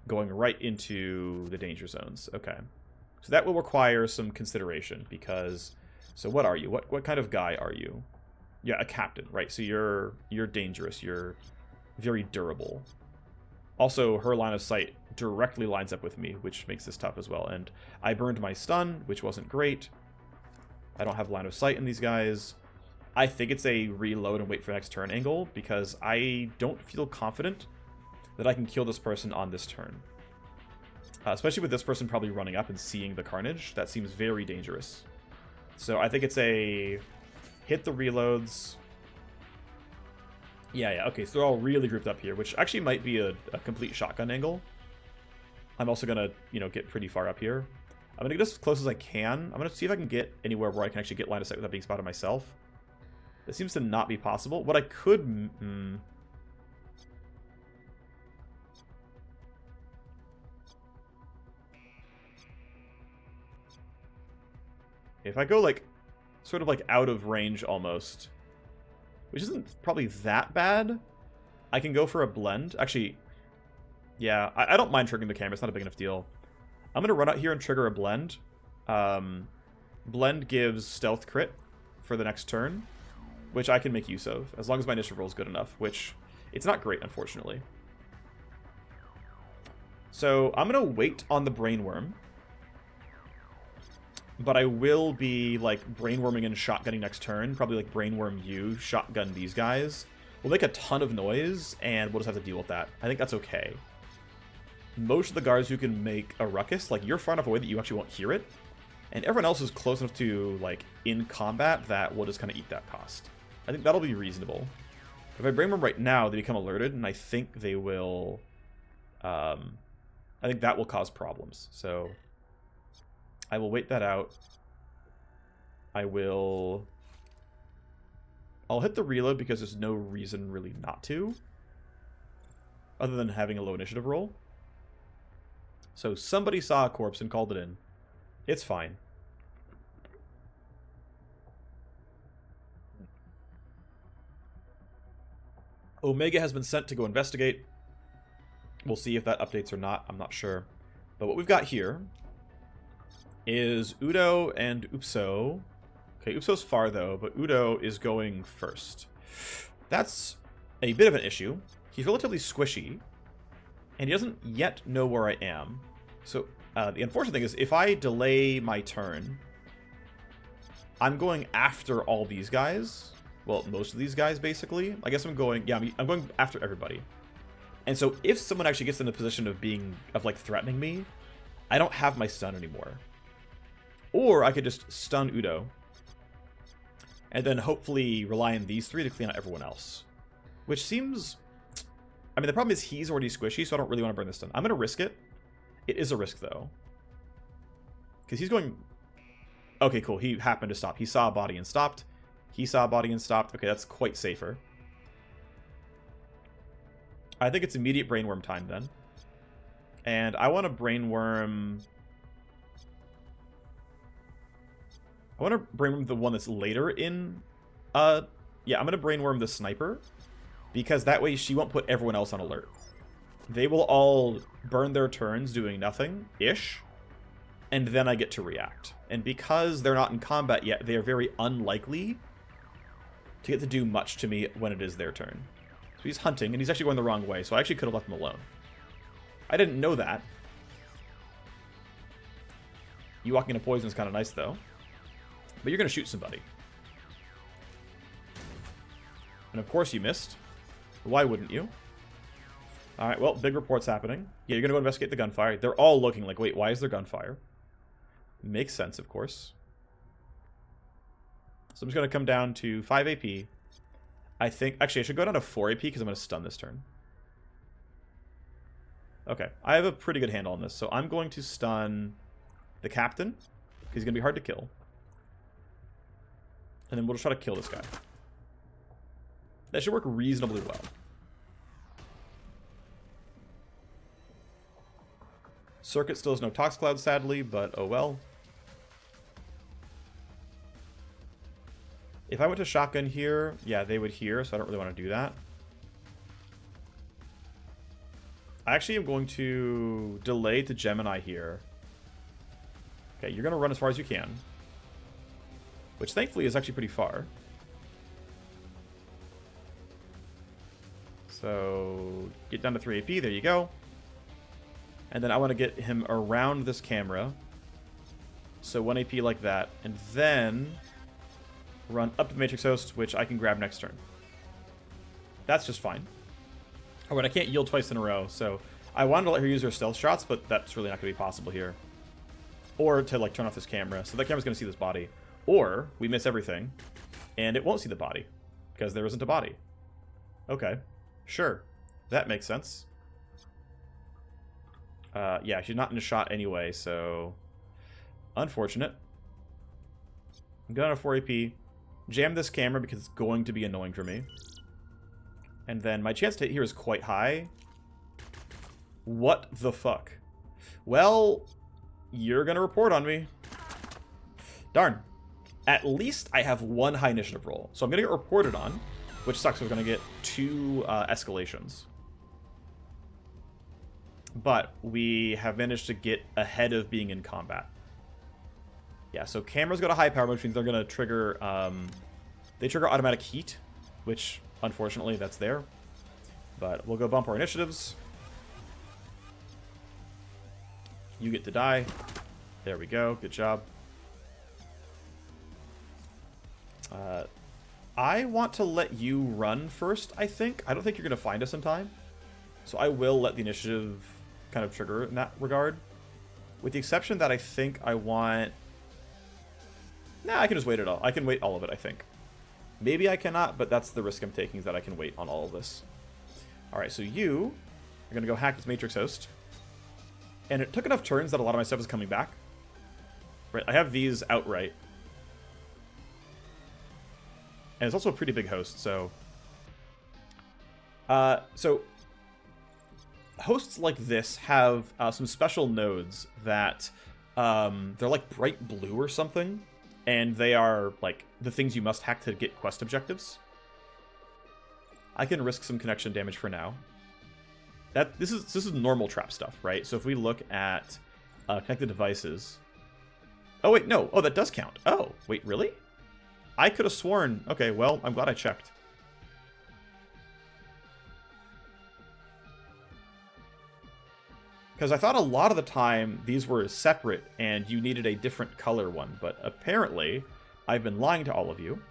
going right into the danger zones. Okay. So that will require some consideration because... So what are you? What kind of guy are you? Yeah, a captain, right? So you're dangerous. You're very durable. Also, her line of sight directly lines up with me, which makes this tough as well. And I burned my stun, which wasn't great. I don't have line of sight in these guys. I think it's a reload and wait for next turn angle because I don't feel confident that I can kill this person on this turn. Especially with this person probably running up and seeing the carnage. That seems very dangerous. So I think it's a hit the reloads. Yeah, okay, so they're all really grouped up here, which actually might be a complete shotgun angle. I'm also gonna, you know, get pretty far up here. I'm gonna get as close as I can. I'm gonna see if I can get anywhere where I can actually get line of sight without being spotted myself. That seems to not be possible. What I could... If I go, like, sort of, like, out of range almost, which isn't probably that bad, I can go for a blend. Actually, yeah, I don't mind triggering the camera. It's not a big enough deal. I'm going to run out here and trigger a blend. Blend gives stealth crit for the next turn, which I can make use of, as long as my initiative roll is good enough, which it's not great, unfortunately. So I'm going to wait on the Brainworm. But I will be, like, brainworming and shotgunning next turn. Probably, like, brainworm you, shotgun these guys. We'll make a ton of noise, and we'll just have to deal with that. I think that's okay. Most of the guards who can make a ruckus, like, you're far enough away that you actually won't hear it. And everyone else is close enough to, like, in combat that we'll just kind of eat that cost. I think that'll be reasonable. If I brainworm right now, they become alerted, and I think they will... I think that will cause problems, so... I will wait that out. I'll hit the reload because there's no reason really not to. Other than having a low initiative roll. So somebody saw a corpse and called it in. It's fine. Omega has been sent to go investigate. We'll see if that updates or not. I'm not sure. But what we've got here... is Udo and Upso. Okay, Upso's far, though, but Udo is going first. That's a bit of an issue. He's relatively squishy, and he doesn't yet know where I am. So, the unfortunate thing is, if I delay my turn, I'm going after all these guys. Well, most of these guys, basically. I guess I'm going... Yeah, I'm going after everybody. And so, if someone actually gets in the position of being... of, like, threatening me, I don't have my stun anymore. Or I could just stun Udo. And then hopefully rely on these three to clean out everyone else. Which seems... I mean, the problem is he's already squishy, so I don't really want to burn this stun. I'm going to risk it. It is a risk, though. Because he's going... Okay, cool. He happened to stop. He saw a body and stopped. He saw a body and stopped. Okay, that's quite safer. I think it's immediate brainworm time, then. And I want to brainworm... I want to brainworm the one that's later in... Yeah, I'm going to brainworm the sniper. Because that way she won't put everyone else on alert. They will all burn their turns doing nothing-ish. And then I get to react. And because they're not in combat yet, they are very unlikely to get to do much to me when it is their turn. So he's hunting, and he's actually going the wrong way. So I actually could have left him alone. I didn't know that. You walking into poison is kind of nice, though. But you're going to shoot somebody. And of course you missed. Why wouldn't you? Alright, well, big report's happening. Yeah, you're going to go investigate the gunfire. They're all looking like, wait, why is there gunfire? Makes sense, of course. So I'm just going to come down to 5 AP. I think... Actually, I should go down to 4 AP because I'm going to stun this turn. Okay, I have a pretty good handle on this. So I'm going to stun the captain. He's going to be hard to kill. And then we'll just try to kill this guy. That should work reasonably well. Circuit still has no Tox Cloud, sadly, but oh well. If I went to shotgun here, yeah, they would hear, so I don't really want to do that. I actually am going to delay to Gemini here. Okay, you're going to run as far as you can. Which thankfully is actually pretty far. So, get down to 3 AP, there you go. And then I want to get him around this camera. So 1 AP like that. And then run up to the Matrix Host, which I can grab next turn. That's just fine. Oh, and I can't yield twice in a row, so I wanted to let her use her stealth shots, but that's really not going to be possible here. Or to, like, turn off this camera. So that camera's going to see this body. Or we miss everything, and it won't see the body, because there isn't a body. Okay. Sure. That makes sense. Yeah, she's not in a shot anyway, so... Unfortunate. I'm going to 4 AP. Jam this camera because it's going to be annoying for me. And then my chance to hit here is quite high. What the fuck? Well, you're going to report on me. Darn. At least I have one high initiative roll. So I'm going to get reported on, which sucks. We're going to get 2 escalations. But we have managed to get ahead of being in combat. Yeah, so cameras go to high power, which means they're going to trigger... they trigger automatic heat, which, unfortunately, that's there. But we'll go bump our initiatives. You get to die. There we go. Good job. I want to let you run first, I think. I don't think you're going to find us in time. So I will let the initiative kind of trigger in that regard. With the exception that I think I want... Nah, I can just wait it all. I can wait all of it, I think. Maybe I cannot, but that's the risk I'm taking, is that I can wait on all of this. Alright, so you are going to go hack this Matrix host. And it took enough turns that a lot of my stuff is coming back. Right, I have these outright. And it's also a pretty big host, so... hosts like this have some special nodes that they're like bright blue or something, and they are like the things you must hack to get quest objectives. I can risk some connection damage for now. This is normal trap stuff, right? So if we look at connected devices, oh wait, no, oh that does count. Oh wait, really? I could have sworn. Okay, well I'm glad I checked. Because I thought a lot of the time these were separate and you needed a different color one, but apparently I've been lying to all of you.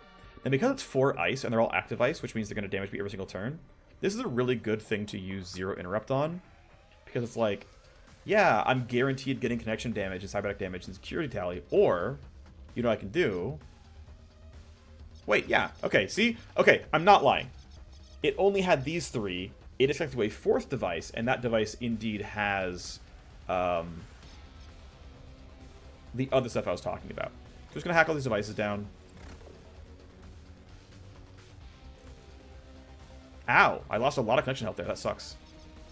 And because it's 4 ice and they're all active ice, which means they're going to damage me every single turn, this is a really good thing to use 0 interrupt on. Because it's like, yeah, I'm guaranteed getting connection damage and cybernetic damage and security tally, or, you know what I can do? Wait, yeah, okay, see? Okay, I'm not lying. It only had these 3. It is connected to a 4th device, and that device indeed has the other stuff I was talking about. So just going to hack all these devices down. Ow! I lost a lot of connection health there. That sucks.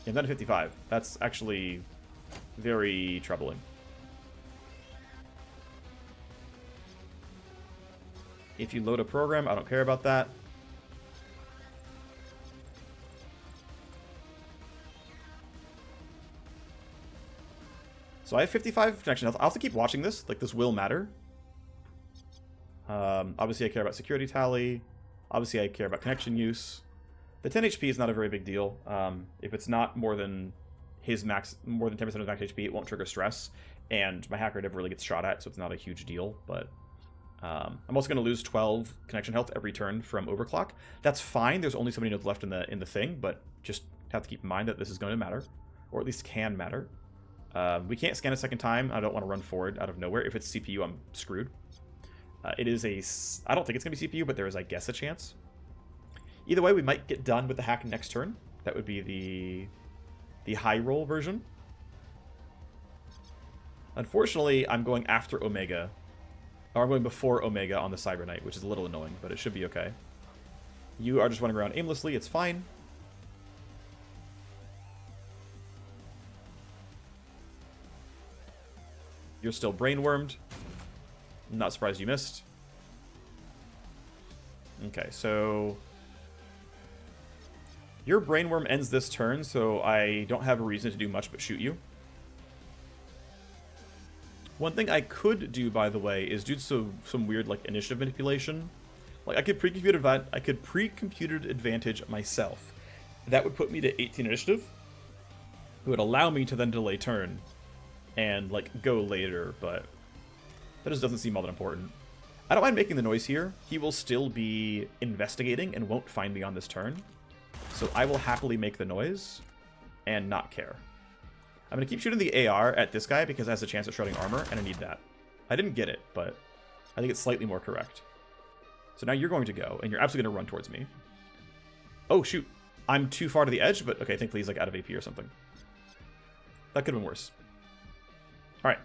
Yeah, I'm down to 55. That's actually very troubling. If you load a program, I don't care about that. So I have 55 connection health. I'll have to keep watching this. Like, this will matter. Obviously, I care about security tally. Obviously, I care about connection use. The 10 HP is not a very big deal. If it's not more than his max, more than 10% of his max HP, it won't trigger stress. And my hacker never really gets shot at, so it's not a huge deal. But I'm also going to lose 12 connection health every turn from overclock. That's fine. There's only so many nodes left in the thing, but just have to keep in mind that this is going to matter, or at least can matter. We can't scan a second time. I don't want to run forward out of nowhere. If it's CPU, I'm screwed. It is I don't think it's going to be CPU, but there is, I guess, a chance. Either way, we might get done with the hack next turn. That would be the high roll version. Unfortunately, I'm going after Omega. Or I'm going before Omega on the Cyber Knight, which is a little annoying, but it should be okay. You are just running around aimlessly. It's fine. You're still brainwormed. I'm not surprised you missed. Okay, so your brainworm ends this turn, so I don't have a reason to do much but shoot you. One thing I could do, by the way, is do some weird like initiative manipulation. Like I could pre-computed advantage myself. That would put me to 18 initiative. It would allow me to then delay turn and like go later, but that just doesn't seem all that important. I don't mind making the noise here. He will still be investigating and won't find me on this turn. So I will happily make the noise and not care. I'm going to keep shooting the AR at this guy because it has a chance at shredding armor, and I need that. I didn't get it, but I think it's slightly more correct. So now you're going to go, and you're absolutely going to run towards me. Oh, shoot. I'm too far to the edge, but okay, thankfully he's like out of AP or something. That could have been worse. Alright.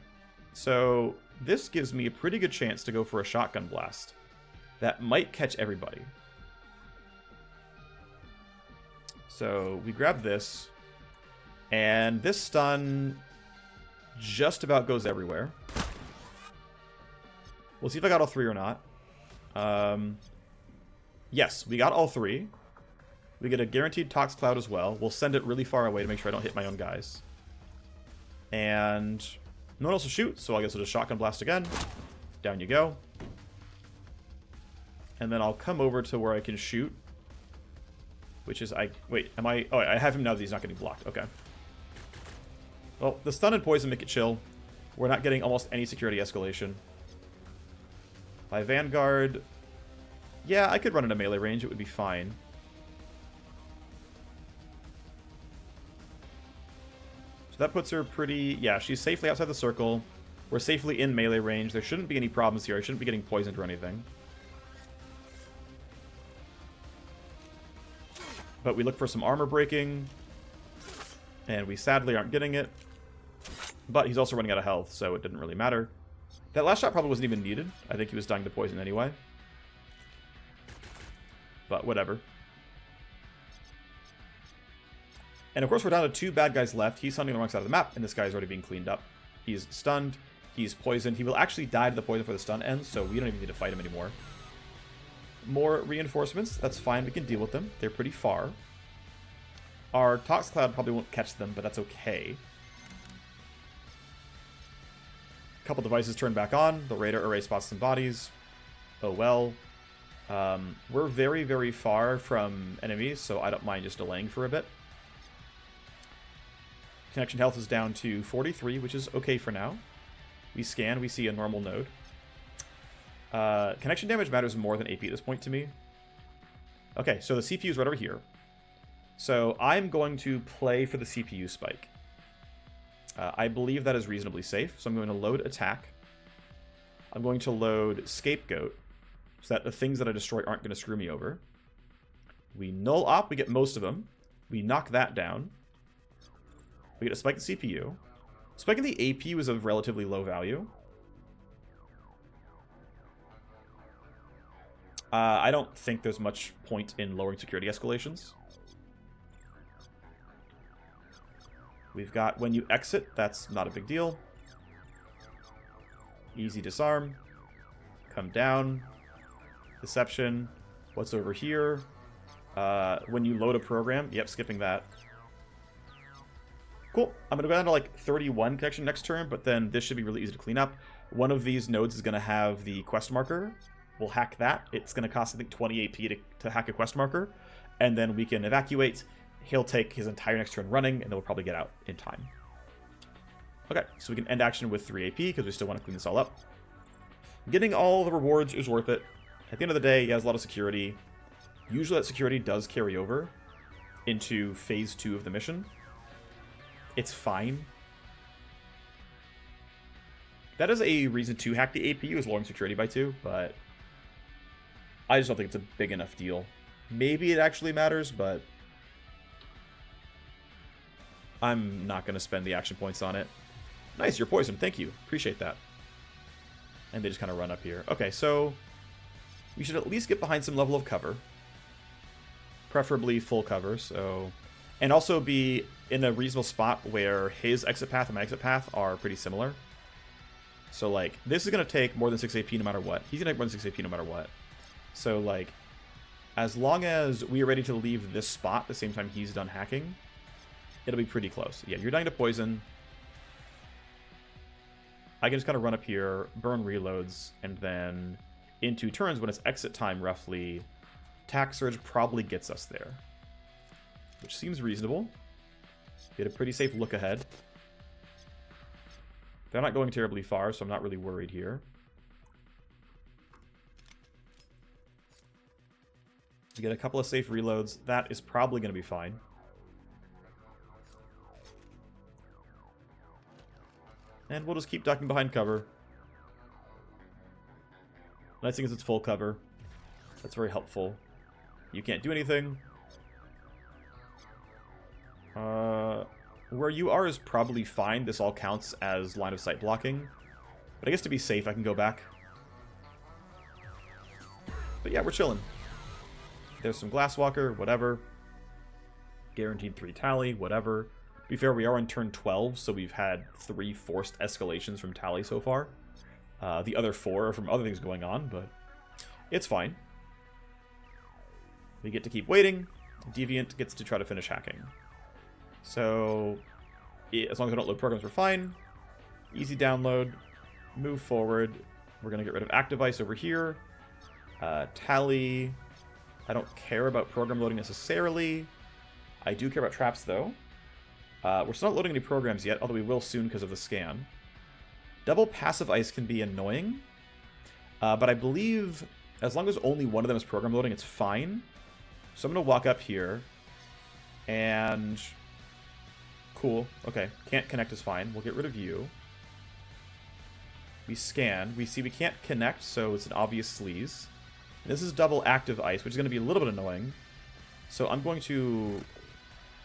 So this gives me a pretty good chance to go for a shotgun blast. That might catch everybody. So we grab this. And this stun just about goes everywhere. We'll see if I got all three or not. Yes, we got all three. We get a guaranteed Tox Cloud as well. We'll send it really far away to make sure I don't hit my own guys. And no one else will shoot, so I guess I'll just shotgun blast again. Down you go. And then I'll come over to where I can shoot. Which is, wait, am I... Oh, I have him now that he's not getting blocked. Okay. Well, the stun and poison make it chill. We're not getting almost any security escalation. My Vanguard... Yeah, I could run into melee range. It would be fine. So that puts her pretty... Yeah, she's safely outside the circle. We're safely in melee range. There shouldn't be any problems here. I shouldn't be getting poisoned or anything. But we look for some armor breaking. And we sadly aren't getting it. But he's also running out of health, so it didn't really matter. That last shot probably wasn't even needed. I think he was dying to poison anyway. But whatever. And of course we're down to 2 bad guys left. He's hunting the wrong side of the map, and this guy's already being cleaned up. He's stunned. He's poisoned. He will actually die to the poison before the stun ends, so we don't even need to fight him anymore. More reinforcements. That's fine. We can deal with them. They're pretty far. Our Tox Cloud probably won't catch them, but that's okay. A couple devices turn back on. The radar array spots some bodies. Oh well. We're very, very far from enemies, so I don't mind just delaying for a bit. Connection health is down to 43, which is okay for now. We scan, we see a normal node. Connection damage matters more than AP at this point to me. Okay, so the CPU is right over here. So I'm going to play for the CPU spike. I believe that is reasonably safe, so I'm going to load attack. I'm going to load scapegoat, so that the things that I destroy aren't going to screw me over. We null op, we get most of them. We knock that down. We get to spike the CPU. Spiking the AP was of relatively low value. I don't think there's much point in lowering security escalations. We've got when you exit, that's not a big deal. Easy disarm. Come down. Deception. What's over here? When you load a program. Yep, skipping that. Cool. I'm going to go down to like 31 connection next turn, but then this should be really easy to clean up. One of these nodes is going to have the quest marker. We'll hack that. It's going to cost, I think, 20 AP to hack a quest marker. And then we can evacuate. He'll take his entire next turn running, and then we'll probably get out in time. Okay, so we can end action with 3 AP, because we still want to clean this all up. Getting all the rewards is worth it. At the end of the day, he has a lot of security. Usually that security does carry over into phase 2 of the mission. It's fine. That is a reason to hack the APU, is lowering security by 2, but I just don't think it's a big enough deal. Maybe it actually matters, but I'm not going to spend the action points on it. Nice, you're poisoned. Thank you. Appreciate that. And they just kind of run up here. Okay, so we should at least get behind some level of cover. Preferably full cover, so... And also be in a reasonable spot where his exit path and my exit path are pretty similar. So, like, this is going to take more than 6 AP no matter what. He's going to take more than 6 AP no matter what. So, like, as long as we are ready to leave this spot at the same time he's done hacking, it'll be pretty close. Yeah, you're dying to poison. I can just kind of run up here, burn reloads, and then in 2 turns, when it's exit time roughly, Tack Surge probably gets us there. Which seems reasonable. Get a pretty safe look ahead. They're not going terribly far, so I'm not really worried here. We get a couple of safe reloads. That is probably going to be fine. And we'll just keep ducking behind cover. Nice thing is it's full cover. That's very helpful. You can't do anything. Where you are is probably fine. This all counts as line of sight blocking. But I guess to be safe, I can go back. But yeah, we're chilling. There's some Glasswalker, whatever. Guaranteed 3 tally, whatever. To be fair, we are on turn 12, so we've had 3 forced escalations from tally so far. The other 4 are from other things going on, but it's fine. We get to keep waiting. Deviant gets to try to finish hacking. So, as long as I don't load programs, we're fine. Easy download. Move forward. We're going to get rid of Active Ice over here. Tally. I don't care about program loading necessarily. I do care about traps, though. We're still not loading any programs yet, although we will soon because of the scan. Double Passive Ice can be annoying. But I believe as long as only one of them is program loading, it's fine. So I'm going to walk up here. And... Cool. Okay. Can't connect is fine. We'll get rid of you. We scan. We see we can't connect, so it's an obvious sleaze. And this is double active ice, which is going to be a little bit annoying. So I'm going to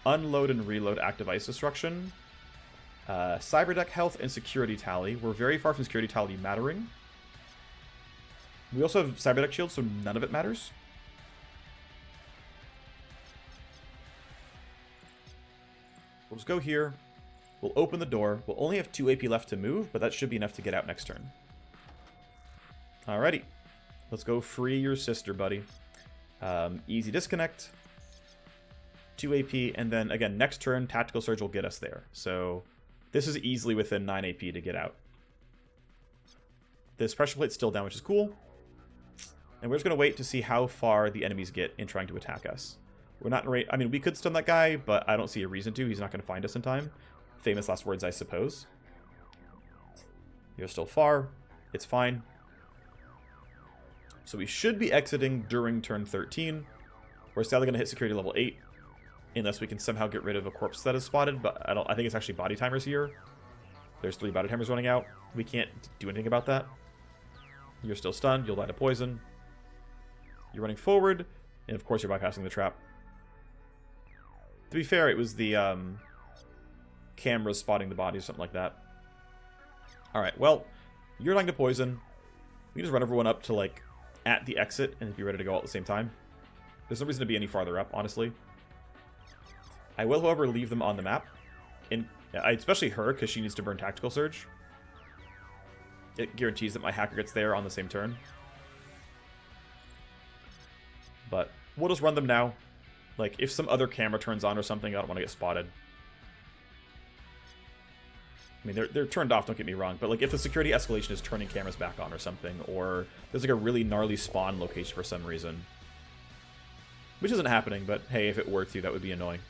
unload and reload active ice destruction. Cyberdeck health and security tally. We're very far from security tally mattering. We also have cyberdeck shield, so none of it matters. We'll just go here. We'll open the door. We'll only have 2 AP left to move, but that should be enough to get out next turn. Alrighty. Let's go free your sister, buddy. Easy disconnect. 2 AP, and then, again, next turn, Tactical Surge will get us there. So, this is easily within 9 AP to get out. This pressure plate's still down, which is cool. And we're just going to wait to see how far the enemies get in trying to attack us. We're not in rate. I mean, we could stun that guy, but I don't see a reason to. He's not going to find us in time. Famous last words, I suppose. You're still far. It's fine. So we should be exiting during turn 13. We're sadly going to hit security level 8. Unless we can somehow get rid of a corpse that is spotted. But I think it's actually body timers here. There's 3 body timers running out. We can't do anything about that. You're still stunned. You'll die to poison. You're running forward. And of course you're bypassing the trap. To be fair, it was the cameras spotting the body or something like that. Alright, well, you're dying to poison. We can just run everyone up to, like, at the exit and be ready to go all at the same time. There's no reason to be any farther up, honestly. I will, however, leave them on the map. Especially her, because she needs to burn Tactical Surge. It guarantees that my hacker gets there on the same turn. But we'll just run them now. Like, if some other camera turns on or something, I don't want to get spotted. I mean, they're turned off, don't get me wrong, but, like, if the security escalation is turning cameras back on or something, or there's, like, a really gnarly spawn location for some reason. Which isn't happening, but, hey, if it were to, that would be annoying.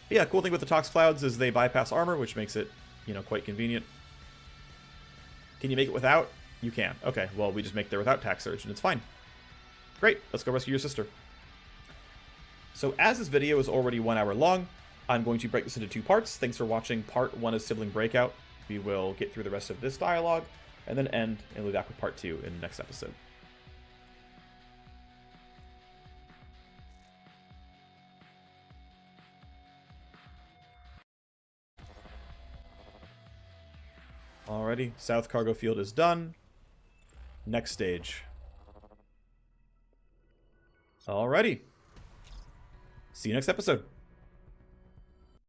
But yeah, cool thing with the Tox Clouds is they bypass armor, which makes it, you know, quite convenient. Can you make it without? You can. Okay, well, we just make there without Tax Surge, and it's fine. Great, let's go rescue your sister. So as this video is already 1 hour long, I'm going to break this into 2 parts. Thanks for watching part 1 of Sibling Breakout. We will get through the rest of this dialogue, and then end, and we'll be back with part 2 in the next episode. Alrighty, South Cargo Field is done. Next stage. Alrighty. See you next episode.